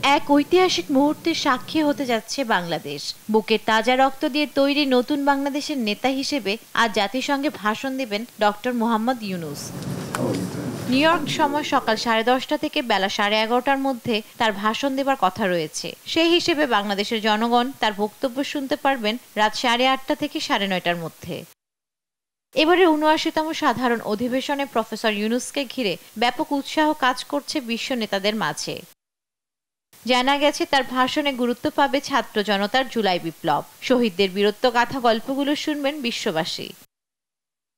এক ঐতিহাসিক মুহূর্তের সাক্ষী হতে যাচ্ছে বাংলাদেশ। বুকের তাজা রক্ত দিয়ে তৈরি নতুন বাংলাদেশের নেতা হিসেবে আজ জাতিসংঘে ভাষণ দেবেন doctor Mohammad Yunus. New York সময় সকাল 10:30 থেকে বেলা 11:30টার মধ্যে তার ভাষণ দেবার কথা রয়েছে। সেই হিসেবে বাংলাদেশের জনগণ তার বক্তব্য শুনতে পারবেন রাত 8:30 থেকে 9:30টার মধ্যে। এবারে ৭৯তম সাধারণ অধিবেশনে প্রফেসর ইউনূসকে ঘিরে ব্যাপক উৎসাহ কাজ করছে বিশ্ব নেতাদের মাঝে। জানা গেছে তার ভাষণে গুরুত্ব পাবে ছাত্র জনতার জুলাই বিপ্লব, শহীদদের বীরত্বগাথা গল্পগুলো শুনবেন বিশ্ববাসী।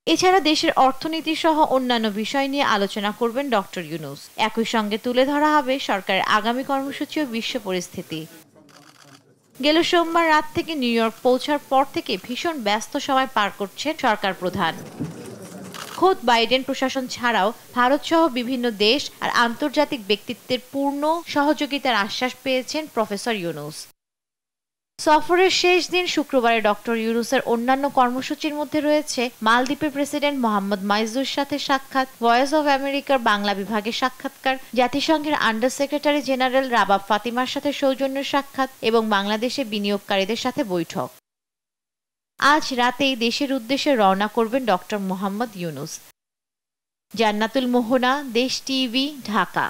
এছাড়া দেশের অর্থনীতি সহ অন্যান্য বিষয় নিয়ে আলোচনা করবেন ডক্টর ইউনূস। একই সঙ্গে তুলে ধরা হবে সরকারের আগামী কর্মসূচি ও বিশ্ব পরিস্থিতি। গেল সোমবার রাত থেকে নিউ ইয়র্ক পৌঁছার পর থেকে ভীষণ ব্যস্ত সময় পার করছেন সরকার প্রধান। খোদ বাইডেন প্রশাসন ছাড়াও ভারত সহ বিভিন্ন দেশ আর আন্তর্জাতিক ব্যক্তিত্বের পূর্ণ সহযোগিতার আশ্বাস পেয়েছেন প্রফেসর ইউনূস। সফরের শেষ দিন শুক্রবারে ডক্টর ইউনূসের অন্যান্য কর্মসূচির মধ্যে রয়েছে মালদ্বীপের প্রেসিডেন্ট মোহাম্মদ মাইজুর সাথে সাক্ষাৎ, ভয়েস অব আমেরিকার বাংলা বিভাগের সাক্ষাৎকার, জাতিসংঘের আন্ডার সেক্রেটারি জেনারেল রাবাব ফাতিমার সাথে সৌজন্য সাক্ষাৎ এবং বাংলাদেশে বিনিয়োগকারীদের সাথে বৈঠক। আজ রাতেই দেশের উদ্দেশ্যে রওনা করবেন ডক্টর মোহাম্মদ ইউনূস। জান্নাতুল মোহনা, দেশ টিভি, ঢাকা।